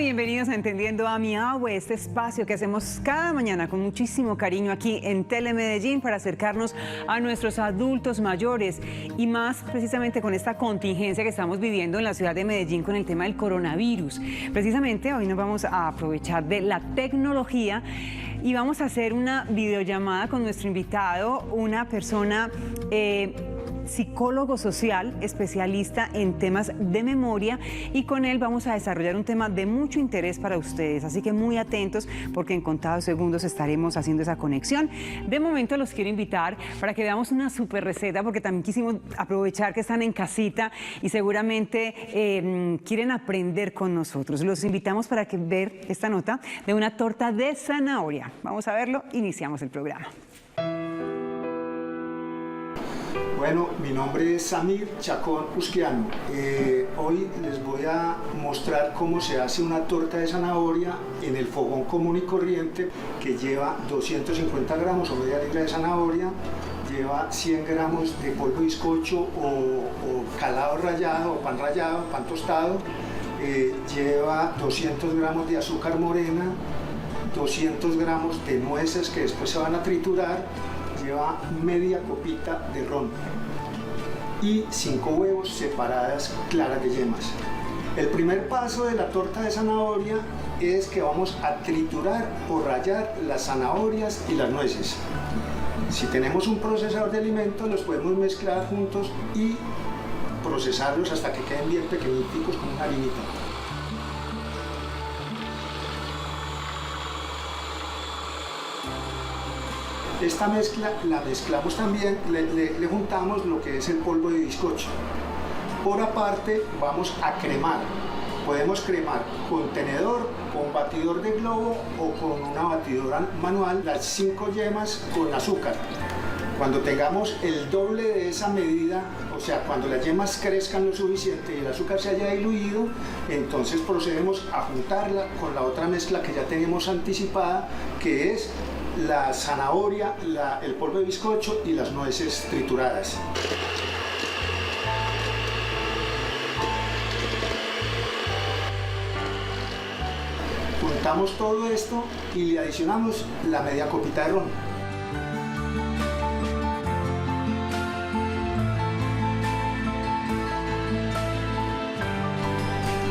bienvenidos a Entendiendo a mi Agua, este espacio que hacemos cada mañana con muchísimo cariño aquí en Telemedellín para acercarnos a nuestros adultos mayores y más precisamente con esta contingencia que estamos viviendo en la ciudad de Medellín con el tema del coronavirus. Precisamente hoy nos vamos a aprovechar de la tecnología y vamos a hacer una videollamada con nuestro invitado, una persona psicólogo social, especialista en temas de memoria, y con él vamos a desarrollar un tema de mucho interés para ustedes, así que muy atentos porque en contados segundos estaremos haciendo esa conexión. De momento los quiero invitar para que veamos una súper receta, porque también quisimos aprovechar que están en casita y seguramente quieren aprender con nosotros. Los invitamos para que ver esta nota de una torta de zanahoria. Vamos a verlo, iniciamos el programa. Bueno, mi nombre es Samir Chacón Usquiano. Hoy les voy a mostrar cómo se hace una torta de zanahoria en el fogón común y corriente, que lleva 250 gramos o media libra de zanahoria, lleva 100 gramos de polvo de bizcocho o calado rallado o pan tostado, lleva 200 gramos de azúcar morena, 200 gramos de nueces que después se van a triturar, lleva media copita de ron y 5 huevos separadas claras de yemas. El primer paso de la torta de zanahoria es que vamos a triturar o rallar las zanahorias y las nueces. Si tenemos un procesador de alimentos, los podemos mezclar juntos y procesarlos hasta que queden bien pequeñitos como una harinita. Esta mezcla la mezclamos también, le juntamos lo que es el polvo de bizcocho. Por aparte vamos a cremar. Podemos cremar con tenedor, con batidor de globo o con una batidora manual las 5 yemas con azúcar. Cuando tengamos el doble de esa medida, o sea, cuando las yemas crezcan lo suficiente y el azúcar se haya diluido, entonces procedemos a juntarla con la otra mezcla que ya tenemos anticipada, que es la zanahoria, el polvo de bizcocho y las nueces trituradas. Juntamos todo esto y le adicionamos la media copita de ron.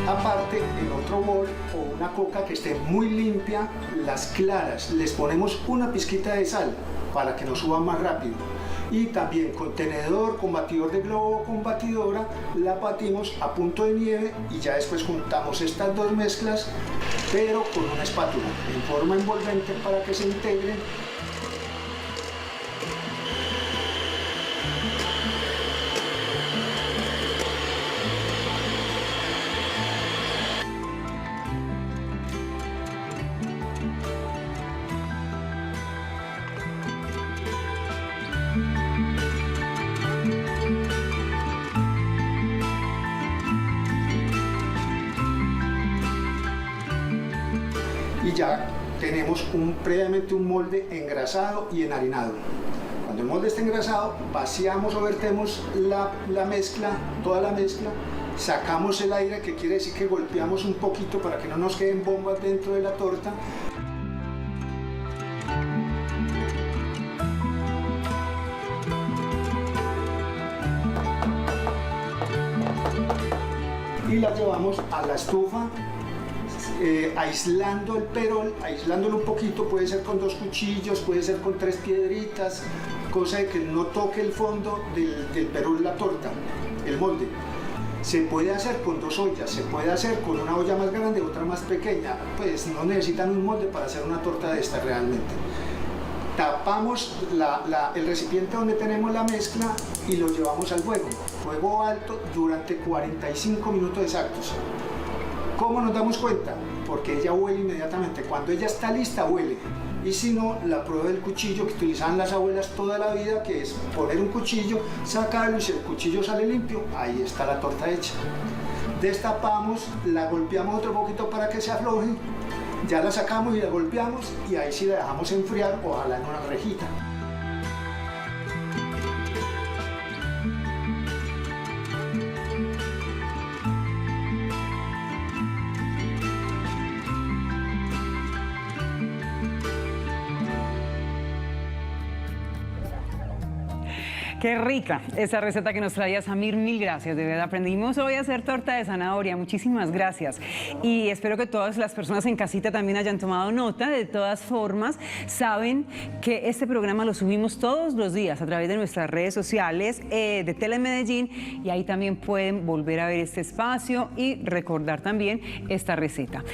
Aparte, en otro bol o una coca que esté muy limpia, las claras, les ponemos una pizquita de sal para que nos suban más rápido. Y también con tenedor, con batidor de globo o con batidora, la batimos a punto de nieve y ya después juntamos estas dos mezclas, pero con una espátula en forma envolvente para que se integren. Y ya tenemos previamente un molde engrasado y enharinado. Cuando el molde esté engrasado, vaciamos o vertemos la mezcla, toda la mezcla, sacamos el aire, que quiere decir que golpeamos un poquito para que no nos queden bombas dentro de la torta. Y la llevamos a la estufa, aislando el perol, aislándolo un poquito, puede ser con 2 cuchillos, puede ser con 3 piedritas, cosa de que no toque el fondo del perol la torta, el molde. Se puede hacer con 2 ollas, se puede hacer con una olla más grande, otra más pequeña, pues no necesitan un molde para hacer una torta de esta realmente. Tapamos el recipiente donde tenemos la mezcla y lo llevamos al fuego alto durante 45 minutos exactos. ¿Cómo nos damos cuenta? Porque ella huele inmediatamente. Cuando ella está lista, huele. Y si no, la prueba del cuchillo que utilizaban las abuelas toda la vida, que es poner un cuchillo, sacarlo y si el cuchillo sale limpio, ahí está la torta hecha. Destapamos, la golpeamos otro poquito para que se afloje, ya la sacamos y la golpeamos y ahí sí la dejamos enfriar, ojalá en una rejita. Qué rica esa receta que nos traía Samir, mil gracias, de verdad aprendimos hoy a hacer torta de zanahoria, muchísimas gracias. Y espero que todas las personas en casita también hayan tomado nota. De todas formas, saben que este programa lo subimos todos los días a través de nuestras redes sociales de Telemedellín, y ahí también pueden volver a ver este espacio y recordar también esta receta.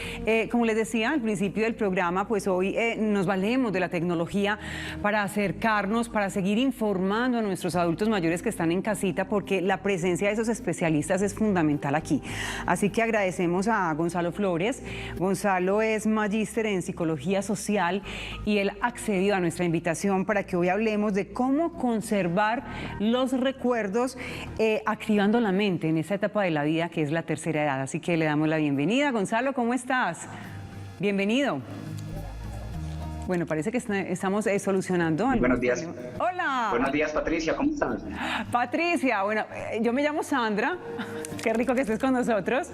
Como les decía al principio del programa, pues hoy nos valemos de la tecnología para acercarnos, para seguir informando a nuestros adultos mayores que están en casita, porque la presencia de esos especialistas es fundamental aquí. Así que agradecemos a Gonzalo Flores. Gonzalo es magíster en psicología social y él accedió a nuestra invitación para que hoy hablemos de cómo conservar los recuerdos activando la mente en esa etapa de la vida que es la tercera edad. Así que le damos la bienvenida. Gonzalo, ¿cómo estás? Bienvenido. Bueno, parece que estamos solucionando. Buenos días. Hola. Buenos días, Patricia, ¿cómo estás? Patricia, bueno, yo me llamo Sandra. Qué rico que estés con nosotros.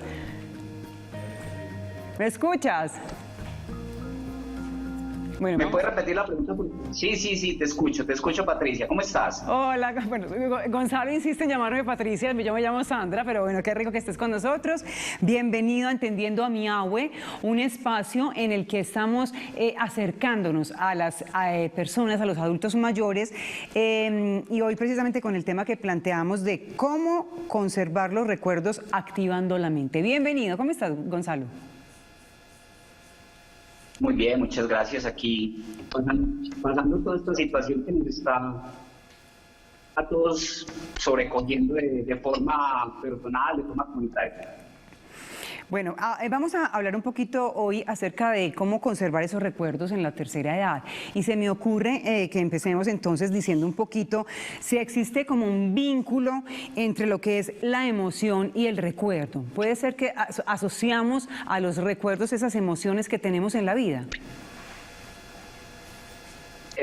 ¿Me escuchas? Bueno, ¿Me puedes repetir la pregunta? Sí, te escucho, Patricia. ¿Cómo estás? Hola, bueno, Gonzalo insiste en llamarme Patricia, yo me llamo Sandra, pero bueno, qué rico que estés con nosotros. Bienvenido a Entendiendo a Miahue, un espacio en el que estamos acercándonos a las personas, a los adultos mayores, y hoy precisamente con el tema que planteamos de cómo conservar los recuerdos activando la mente. Bienvenido, ¿cómo estás, Gonzalo? Muy bien, muchas gracias. Aquí pasando toda esta situación que nos está a todos sobrecogiendo de forma personal, de forma comunitaria. Bueno, vamos a hablar un poquito hoy acerca de cómo conservar esos recuerdos en la tercera edad. Y se me ocurre que empecemos entonces diciendo un poquito si existe como un vínculo entre lo que es la emoción y el recuerdo. ¿Puede ser que asociamos a los recuerdos esas emociones que tenemos en la vida?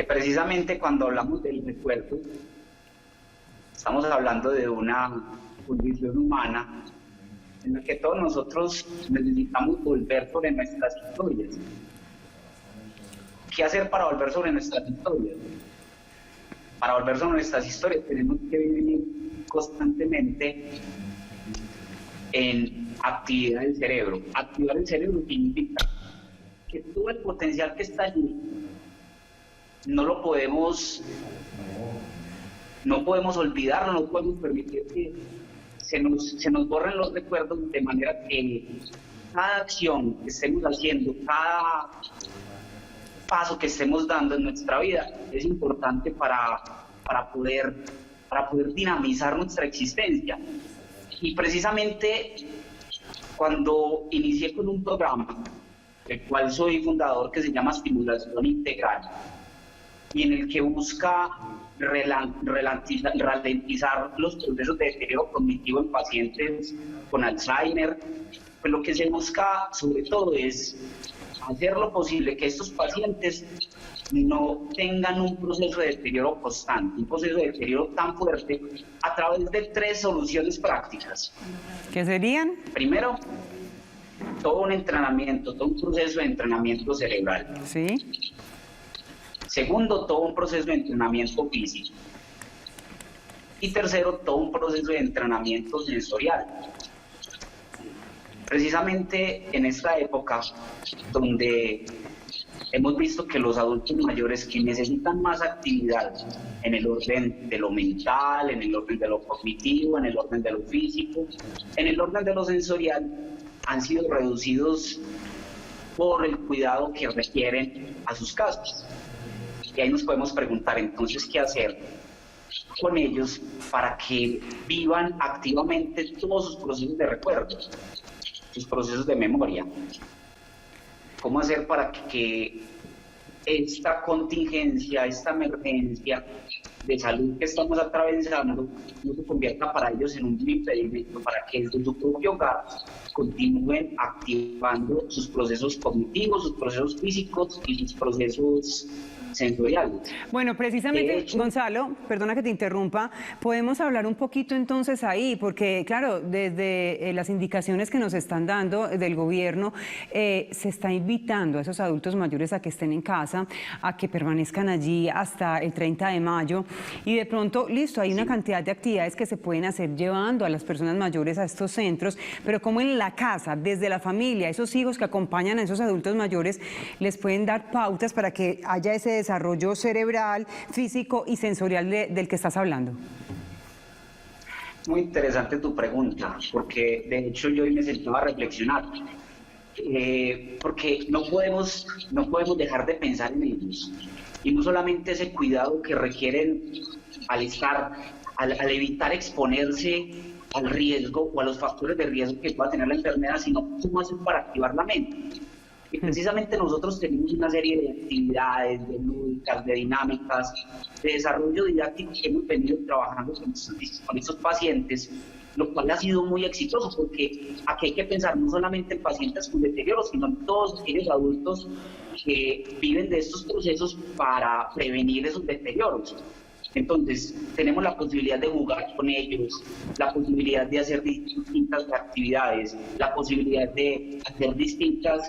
Precisamente cuando hablamos del recuerdo, estamos hablando de una condición humana en la que todos nosotros necesitamos volver sobre nuestras historias. ¿Qué hacer para volver sobre nuestras historias? Para volver sobre nuestras historias tenemos que vivir constantemente en actividad del cerebro. Activar el cerebro significa que todo el potencial que está allí no podemos olvidarlo, no podemos permitir que se nos borren los recuerdos, de manera que cada acción que estemos haciendo, cada paso que estemos dando en nuestra vida es importante para poder dinamizar nuestra existencia. Y precisamente cuando inicié con un programa, del cual soy fundador, que se llama Estimulación Integral, y en el que busca ralentizar los procesos de deterioro cognitivo en pacientes con Alzheimer, pues lo que se busca sobre todo es hacer lo posible que estos pacientes no tengan un proceso de deterioro constante, un proceso de deterioro tan fuerte, a través de 3 soluciones prácticas. ¿Qué serían? Primero, todo un entrenamiento, todo un proceso de entrenamiento cerebral. Sí. Segundo, todo un proceso de entrenamiento físico. Y tercero, todo un proceso de entrenamiento sensorial. Precisamente en esta época donde hemos visto que los adultos mayores que necesitan más actividad en el orden de lo mental, en el orden de lo cognitivo, en el orden de lo físico, en el orden de lo sensorial, han sido reducidos por el cuidado que requieren a sus casas. Y ahí nos podemos preguntar entonces qué hacer con ellos para que vivan activamente todos sus procesos de recuerdo, sus procesos de memoria. ¿Cómo hacer para que esta contingencia, esta emergencia de salud que estamos atravesando no se convierta para ellos en un impedimento, para que desde su propio hogar continúen activando sus procesos cognitivos, sus procesos físicos y sus procesos sensoriales? Bueno, precisamente, Gonzalo, perdona que te interrumpa, podemos hablar un poquito entonces ahí, porque claro, desde las indicaciones que nos están dando del gobierno, se está invitando a esos adultos mayores a que estén en casa, a que permanezcan allí hasta el 30 de mayo, y de pronto, listo, hay una cantidad de actividades que se pueden hacer llevando a las personas mayores a estos centros, pero como en la casa, desde la familia, esos hijos que acompañan a esos adultos mayores, les pueden dar pautas para que haya ese desarrollo cerebral, físico y sensorial del que estás hablando. Muy interesante tu pregunta, porque de hecho yo hoy me sentaba a reflexionar, porque no podemos dejar de pensar en ellos, y no solamente ese cuidado que requieren al evitar exponerse al riesgo o a los factores de riesgo que pueda tener la enfermedad, sino cómo hacen para activar la mente. Y precisamente nosotros tenemos una serie de actividades, de lúdicas, de dinámicas, de desarrollo didáctico que hemos venido trabajando con estos pacientes, lo cual ha sido muy exitoso, porque aquí hay que pensar no solamente en pacientes con deterioro, sino en todos aquellos adultos que viven de estos procesos para prevenir esos deterioros. Entonces, tenemos la posibilidad de jugar con ellos, la posibilidad de hacer distintas actividades, la posibilidad de hacer distintos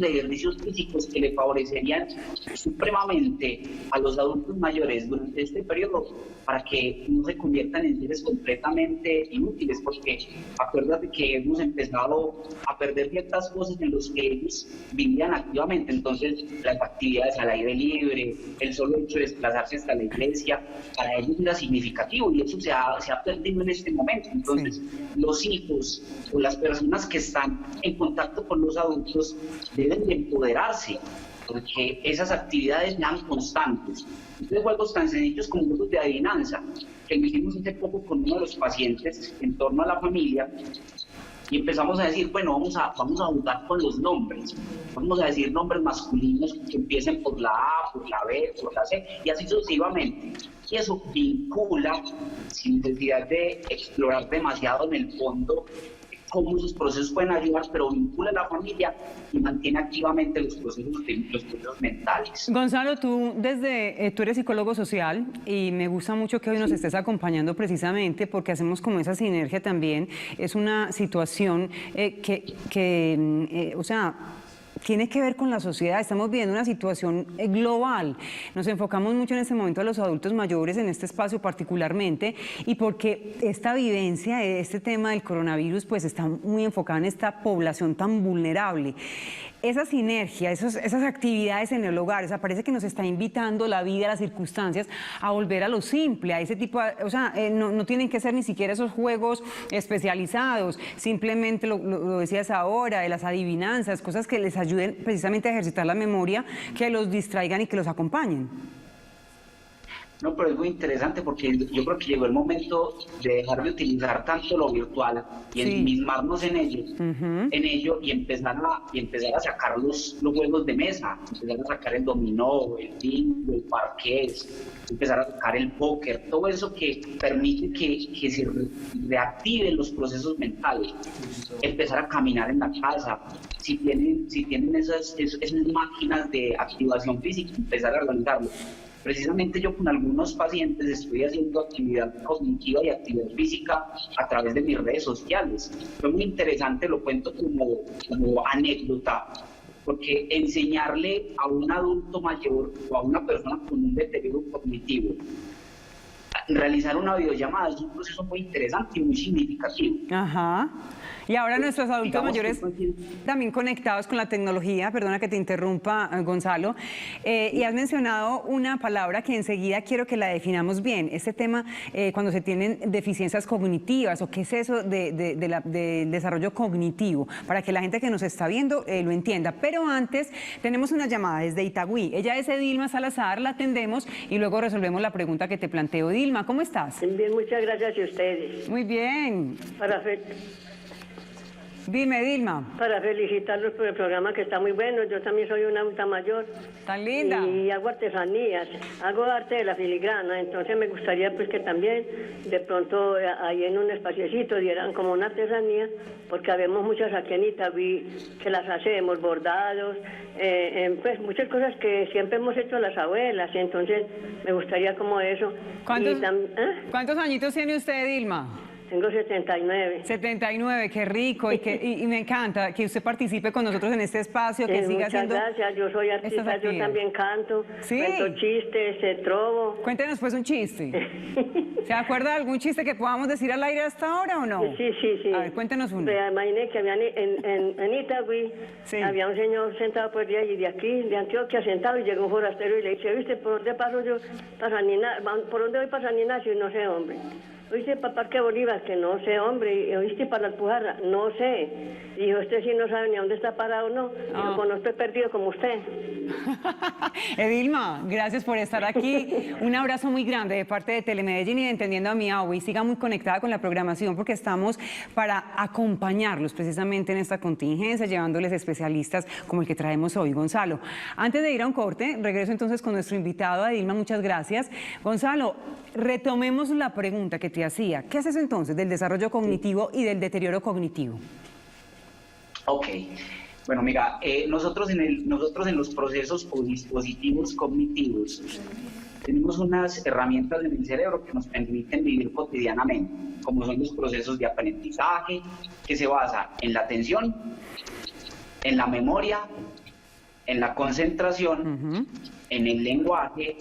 ejercicios físicos que le favorecerían supremamente a los adultos mayores durante este periodo para que no se conviertan en seres completamente inútiles, porque acuérdate que hemos empezado a perder ciertas cosas en las que ellos vivían activamente. Entonces, las actividades al aire libre, el solo hecho de desplazarse hasta la iglesia, para ellos era significativo, y eso se ha perdido en este momento. Entonces, los hijos o las personas que están en contacto con los adultos deben de empoderarse, porque esas actividades sean constantes. Entonces, juegos tan sencillos como juegos de adivinanza, que lo hicimos hace poco con uno de los pacientes en torno a la familia, y empezamos a decir, bueno, vamos a jugar con los nombres, vamos a decir nombres masculinos que empiecen por la A, por la B, por la C, y así sucesivamente. Y eso vincula, sin necesidad de explorar demasiado en el fondo cómo esos procesos pueden ayudar, pero vincula a la familia y mantiene activamente los procesos mentales. Gonzalo, tú eres psicólogo social, y me gusta mucho que hoy nos estés acompañando, precisamente porque hacemos como esa sinergia también. Es una situación o sea, tiene que ver con la sociedad. Estamos viviendo una situación global. Nos enfocamos mucho en este momento a los adultos mayores, en este espacio particularmente, y porque esta vivencia, este tema del coronavirus, pues está muy enfocada en esta población tan vulnerable. Esa sinergia, esas actividades en el hogar, o sea, parece que nos está invitando la vida, las circunstancias, a volver a lo simple, a ese tipo, o sea, no tienen que ser ni siquiera esos juegos especializados, simplemente lo decías ahora, de las adivinanzas, cosas que les ayuden precisamente a ejercitar la memoria, que los distraigan y que los acompañen. No, pero es muy interesante, porque yo creo que llegó el momento de dejar de utilizar tanto lo virtual y ensimismarnos en ello, y empezar a sacar los juegos de mesa, empezar a sacar el dominó, el bingo, el parqués, empezar a sacar el póker, todo eso que permite que se reactiven los procesos mentales, empezar a caminar en la casa. Si tienen esas máquinas de activación física, empezar a organizarlo. Precisamente yo con algunos pacientes estoy haciendo actividad cognitiva y actividad física a través de mis redes sociales. Fue muy interesante, lo cuento como anécdota, porque enseñarle a un adulto mayor o a una persona con un deterioro cognitivo realizar una videollamada es un proceso muy interesante y muy significativo. Ajá. Y ahora nuestros adultos mayores también conectados con la tecnología, perdona que te interrumpa, Gonzalo, y has mencionado una palabra que enseguida quiero que la definamos bien, este tema cuando se tienen deficiencias cognitivas, o qué es eso del desarrollo cognitivo, para que la gente que nos está viendo lo entienda. Pero antes tenemos una llamada desde Itagüí, ella es Edilma Salazar, la atendemos y luego resolvemos la pregunta que te planteo. Dilma, ¿cómo estás? Bien, muchas gracias a ustedes. Muy bien. Dime, Dilma. Para felicitarlos por el programa, que está muy bueno. Yo también soy una adulta mayor. Tan linda. Y hago artesanías, hago arte de la filigrana. Entonces me gustaría pues que también de pronto ahí en un espaciecito dieran como una artesanía, porque habemos muchas aquí en Itagüí que las hacemos, bordados, pues muchas cosas que siempre hemos hecho las abuelas. Entonces me gustaría como eso. ¿Cuántos añitos tiene usted, Dilma? Tengo 79. 79, qué rico y me encanta que usted participe con nosotros en este espacio, que siga muchas haciendo. Gracias, yo soy artista, yo también canto, ¿Sí? cuento chistes, trovo. Cuéntenos pues un chiste. ¿Se acuerda de algún chiste que podamos decir al aire hasta ahora o no? Sí. A ver, cuéntenos uno. Me imaginé que en Itagüí había un señor sentado por allá y de aquí, de Antioquia, sentado, y llegó un forastero y le dice, ¿viste por dónde paso yo? ¿Por dónde voy para San Ignacio? Y no sé, hombre. ¿Oíste para Parque Bolívar? Que no sé, hombre. ¿Y oíste para la Alpujarra? No sé. Dijo, usted sí no sabe ni a dónde está parado, ¿no? Dijo, pues no estoy perdido como usted. Edilma, gracias por estar aquí. Un abrazo muy grande de parte de Telemedellín y de Entendiendo a Miahui. Y siga muy conectada con la programación porque estamos para acompañarlos precisamente en esta contingencia, llevándoles especialistas como el que traemos hoy, Gonzalo. Antes de ir a un corte, regreso entonces con nuestro invitado, Edilma, muchas gracias. Gonzalo, retomemos la pregunta que te hacía. ¿Qué haces entonces del desarrollo cognitivo y del deterioro cognitivo? Ok. Bueno, mira, nosotros en los procesos o dispositivos cognitivos tenemos unas herramientas en el cerebro que nos permiten vivir cotidianamente, como son los procesos de aprendizaje, que se basa en la atención, en la memoria, en la concentración, en el lenguaje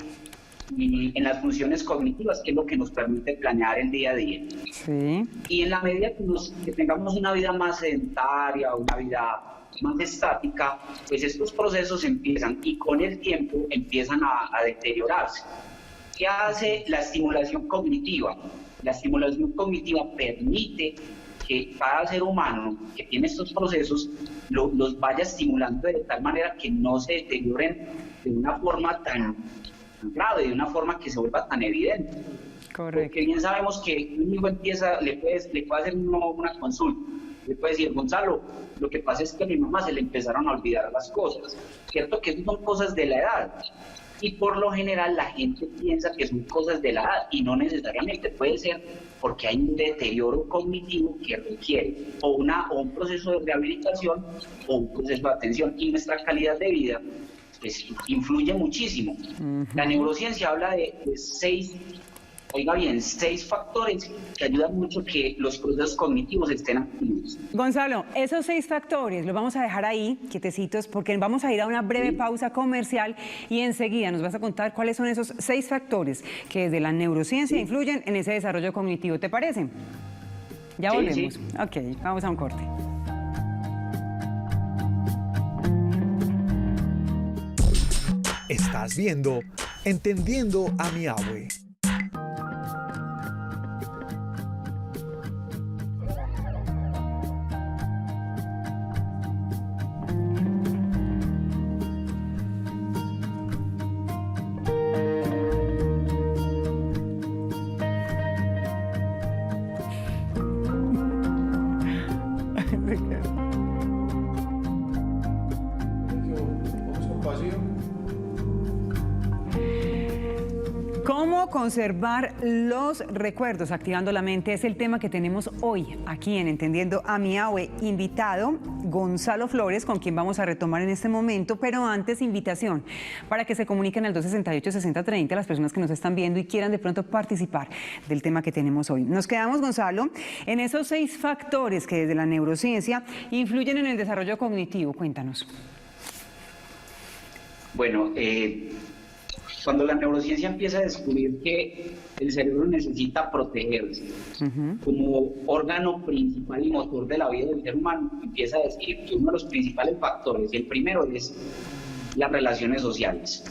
y en las funciones cognitivas, que es lo que nos permite planear el día a día. Sí. Y en la medida que tengamos una vida más sedentaria, una vida más estática, pues estos procesos empiezan y con el tiempo empiezan a deteriorarse. ¿Qué hace la estimulación cognitiva? La estimulación cognitiva permite que cada ser humano que tiene estos procesos los vaya estimulando de tal manera que no se deterioren de una forma tan grave, de una forma que se vuelva tan evidente. Correcto. Porque bien sabemos que un hijo empieza, le puede hacer una consulta, le puede decir, Gonzalo, lo que pasa es que a mi mamá se le empezaron a olvidar las cosas, ¿cierto? Que son cosas de la edad. Y por lo general la gente piensa que son cosas de la edad y no necesariamente, puede ser porque hay un deterioro cognitivo que requiere o un proceso de rehabilitación o un proceso de atención, y nuestra calidad de vida pues influye muchísimo. La neurociencia habla de 6 factores que ayudan mucho que los procesos cognitivos estén activos. Gonzalo, esos 6 factores los vamos a dejar ahí, quietecitos, porque vamos a ir a una breve pausa comercial y enseguida nos vas a contar cuáles son esos 6 factores que desde la neurociencia influyen en ese desarrollo cognitivo. ¿Te parece? Ya volvemos. Sí. Ok, vamos a un corte. Estás viendo Entendiendo a Miahui. ¿Cómo conservar los recuerdos activando la mente? Es el tema que tenemos hoy aquí en Entendiendo a Miahui. Invitado Gonzalo Flores, con quien vamos a retomar en este momento, pero antes invitación para que se comuniquen al 268-6030 las personas que nos están viendo y quieran de pronto participar del tema que tenemos hoy. Nos quedamos, Gonzalo, en esos 6 factores que desde la neurociencia influyen en el desarrollo cognitivo. Cuéntanos. Bueno, cuando la neurociencia empieza a descubrir que el cerebro necesita protegerse como órgano principal y motor de la vida del ser humano, empieza a decir que uno de los principales factores, el primero es las relaciones sociales.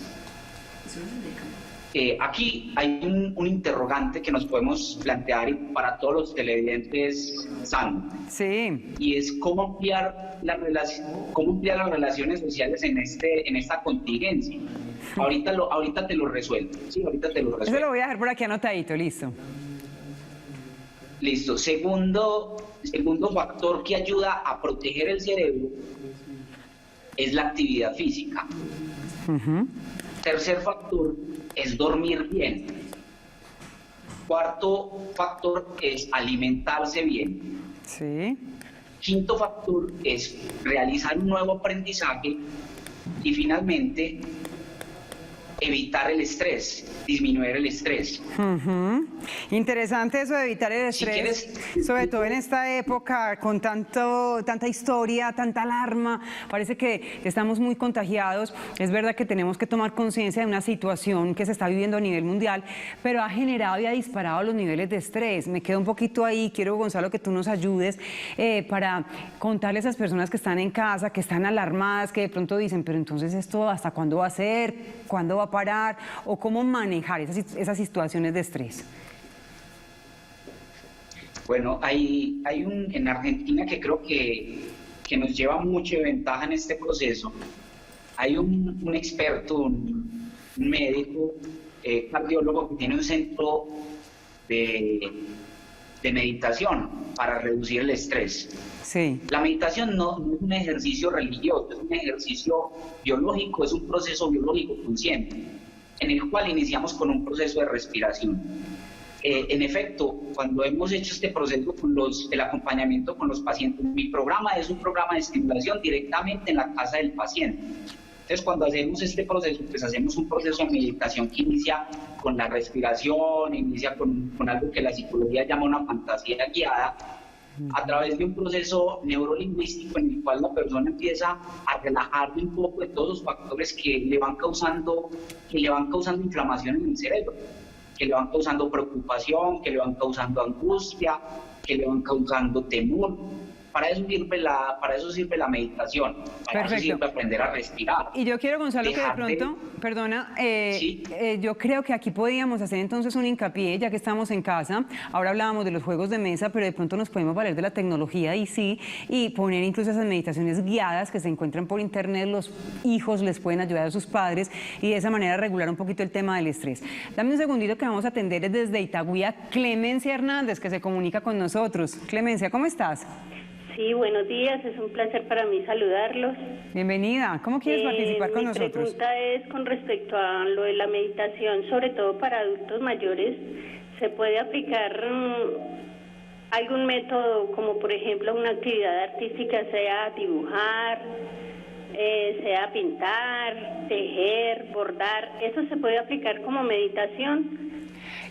Aquí hay un interrogante que nos podemos plantear para todos los televidentes sanos. Sí. Y es cómo ampliar las relaciones sociales en esta contingencia. Ahorita te lo resuelvo. Sí, ahorita te lo resuelvo. Eso lo voy a dejar por aquí anotadito, listo. Listo. Segundo factor que ayuda a proteger el cerebro es la actividad física. Tercer factor es dormir bien. Cuarto factor es alimentarse bien. Sí. Quinto factor es realizar un nuevo aprendizaje. Y finalmente, evitar el estrés, disminuir el estrés. Interesante eso de evitar el estrés, sobre todo en esta época con tanta historia, tanta alarma. Parece que estamos muy contagiados. Es verdad que tenemos que tomar conciencia de una situación que se está viviendo a nivel mundial, pero ha generado y ha disparado los niveles de estrés. Me quedo un poquito ahí. Quiero, Gonzalo, que tú nos ayudes para contarle a esas personas que están en casa, que están alarmadas, que de pronto dicen, pero entonces esto ¿hasta cuándo va a ser? ¿Cuándo va a parar? ¿O cómo manejar esas situaciones de estrés? Bueno, hay en Argentina que creo que nos lleva mucho de ventaja en este proceso. Hay un experto, un médico, cardiólogo, que tiene un centro de meditación para reducir el estrés. Sí. La meditación no es un ejercicio religioso, es un ejercicio biológico, es un proceso biológico consciente, en el cual iniciamos con un proceso de respiración. En efecto, cuando hemos hecho este proceso con el acompañamiento con los pacientes, mi programa es un programa de estimulación directamente en la casa del paciente. Entonces, cuando hacemos este proceso, pues hacemos un proceso de meditación que inicia con la respiración, inicia con algo que la psicología llama una fantasía guiada, a través de un proceso neurolingüístico en el cual la persona empieza a relajarse un poco de todos los factores que le van causando inflamación en el cerebro, que le van causando preocupación, que le van causando angustia, que le van causando temor. Para eso sirve la meditación, para Perfecto. eso sirve aprender a respirar. Y yo quiero, Gonzalo, que de pronto, perdona, ¿Sí? Yo creo que aquí podríamos hacer entonces un hincapié, ya que estamos en casa. Ahora hablábamos de los juegos de mesa, pero de pronto nos podemos valer de la tecnología y poner incluso esas meditaciones guiadas que se encuentran por internet. Los hijos les pueden ayudar a sus padres y de esa manera regular un poquito el tema del estrés. Dame un segundito que vamos a atender desde Itagüí a Clemencia Hernández, que se comunica con nosotros. Clemencia, ¿cómo estás? Sí, buenos días, es un placer para mí saludarlos. Bienvenida, ¿cómo quieres participar con nosotros? Mi pregunta es con respecto a lo de la meditación, sobre todo para adultos mayores. ¿Se puede aplicar algún método, como por ejemplo una actividad artística, sea dibujar, sea pintar, tejer, bordar? ¿Eso se puede aplicar como meditación?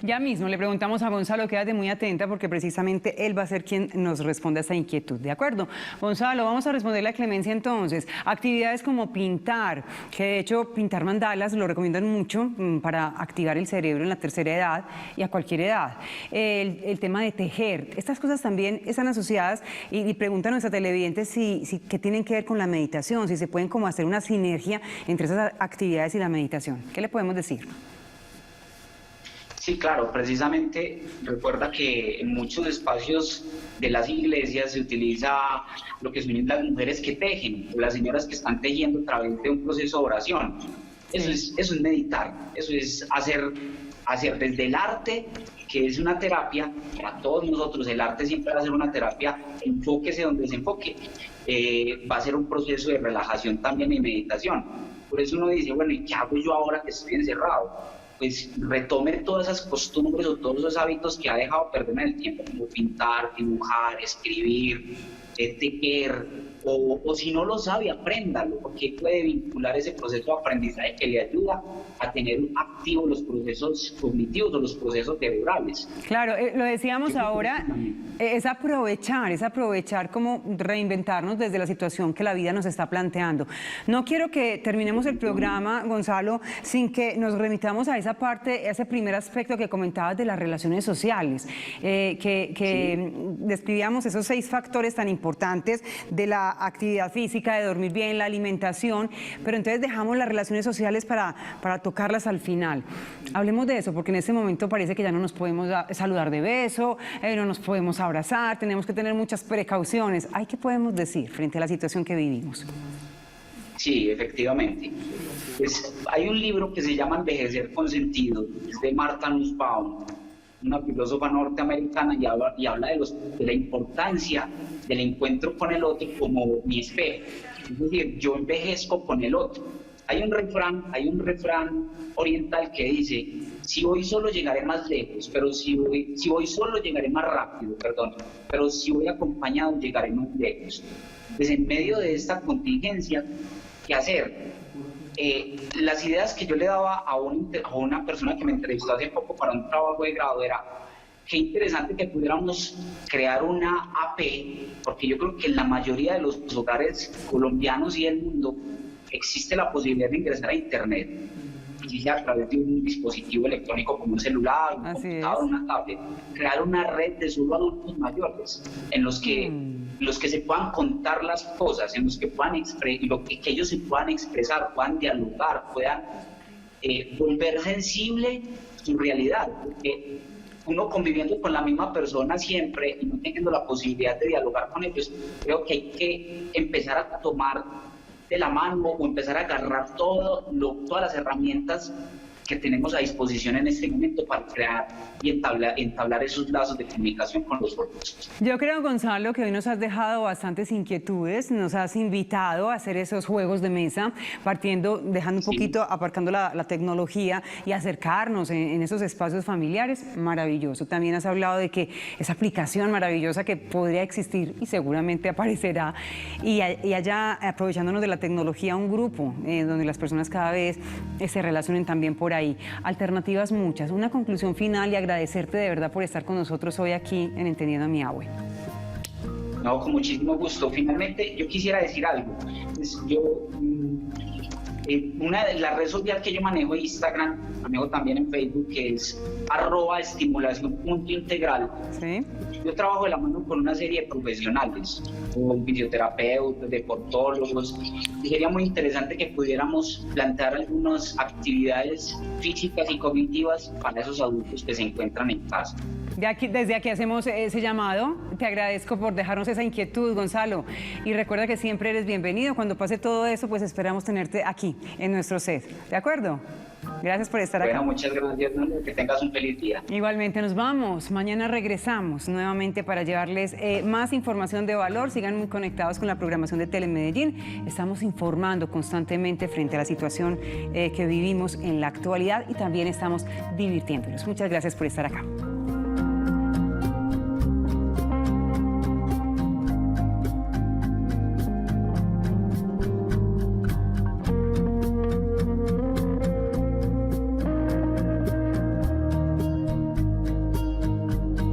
Ya mismo le preguntamos a Gonzalo, quédate muy atenta porque precisamente él va a ser quien nos responda a esta inquietud, ¿de acuerdo? Gonzalo, vamos a responderle a Clemencia entonces. Actividades como pintar, que de hecho pintar mandalas lo recomiendan mucho para activar el cerebro en la tercera edad y a cualquier edad. El tema de tejer, estas cosas también están asociadas y preguntan a nuestra televidente si que tienen que ver con la meditación, si se pueden como hacer una sinergia entre esas actividades y la meditación. ¿Qué le podemos decir? Sí, claro, precisamente recuerda que en muchos espacios de las iglesias se utiliza lo que son las mujeres que tejen, o las señoras que están tejiendo a través de un proceso de oración. Eso es meditar, eso es hacer desde el arte, que es una terapia. Para todos nosotros el arte siempre va a ser una terapia, enfóquese donde se enfoque, va a ser un proceso de relajación también y meditación. Por eso uno dice, bueno, ¿y qué hago yo ahora que estoy encerrado? Pues retome todas esas costumbres o todos esos hábitos que ha dejado perder en el tiempo, como pintar, dibujar, escribir, tejer, o si no lo sabe, apréndalo, porque puede vincular ese proceso de aprendizaje que le ayuda a tener activos los procesos cognitivos o los procesos cerebrales. Claro, lo decíamos ahora, es aprovechar como reinventarnos desde la situación que la vida nos está planteando. No quiero que terminemos el programa, Gonzalo, sin que nos remitamos a esa parte, a ese primer aspecto que comentabas de las relaciones sociales, que describíamos esos 6 factores tan importantes de la actividad física, de dormir bien, la alimentación, pero entonces dejamos las relaciones sociales para tocarlas al final. Hablemos de eso, porque en este momento parece que ya no nos podemos saludar de beso, no nos podemos abrazar, tenemos que tener muchas precauciones. ¿Qué podemos decir frente a la situación que vivimos? Sí, efectivamente. Pues, hay un libro que se llama Envejecer con Sentido, es de Martha Nussbaum, una filósofa norteamericana, y habla de la importancia del encuentro con el otro como mi espejo. Es decir, yo envejezco con el otro. Hay un refrán oriental que dice, si voy solo llegaré más lejos, pero si voy solo llegaré más rápido, pero si voy acompañado llegaré más lejos. Pues en medio de esta contingencia, ¿qué hacer? las ideas que yo le daba a una persona que me entrevistó hace poco para un trabajo de grado era: qué interesante que pudiéramos crear una AP, porque yo creo que en la mayoría de los hogares colombianos y del mundo existe la posibilidad de ingresar a Internet, y sea a través de un dispositivo electrónico como un celular, un computador, una tablet, crear una red de solo adultos mayores en los que se puedan contar las cosas, en los que puedan que ellos se puedan expresar, puedan dialogar, puedan volver sensible su realidad, porque uno conviviendo con la misma persona siempre y no teniendo la posibilidad de dialogar con ellos, creo que hay que empezar a tomar de la mano o empezar a agarrar todas las herramientas que tenemos a disposición en este momento para crear y entablar esos lazos de comunicación con los otros. Yo creo, Gonzalo, que hoy nos has dejado bastantes inquietudes, nos has invitado a hacer esos juegos de mesa, dejando un poquito, aparcando la tecnología y acercarnos en esos espacios familiares. Maravilloso. También has hablado de que esa aplicación maravillosa que podría existir y seguramente aparecerá, y allá, aprovechándonos de la tecnología, un grupo donde las personas cada vez se relacionen también por ahí. Alternativas muchas. Una conclusión final y agradecerte de verdad por estar con nosotros hoy aquí en Entendiendo a mi Abue. No, con muchísimo gusto. Finalmente, yo quisiera decir algo. Una de las redes sociales que yo manejo en Instagram, manejo también en Facebook, que es @estimulación.integral. ¿Sí? Yo trabajo de la mano con una serie de profesionales, con fisioterapeutas, deportólogos, y sería muy interesante que pudiéramos plantear algunas actividades físicas y cognitivas para esos adultos que se encuentran en casa. Desde aquí hacemos ese llamado. Te agradezco por dejarnos esa inquietud, Gonzalo. Y recuerda que siempre eres bienvenido. Cuando pase todo eso, pues esperamos tenerte aquí, en nuestro set. ¿De acuerdo? Gracias por estar acá. Bueno, muchas gracias, Nando. Que tengas un feliz día. Igualmente, nos vamos. Mañana regresamos nuevamente para llevarles más información de valor. Sigan muy conectados con la programación de Telemedellín. Estamos informando constantemente frente a la situación que vivimos en la actualidad y también estamos divirtiéndonos. Muchas gracias por estar acá.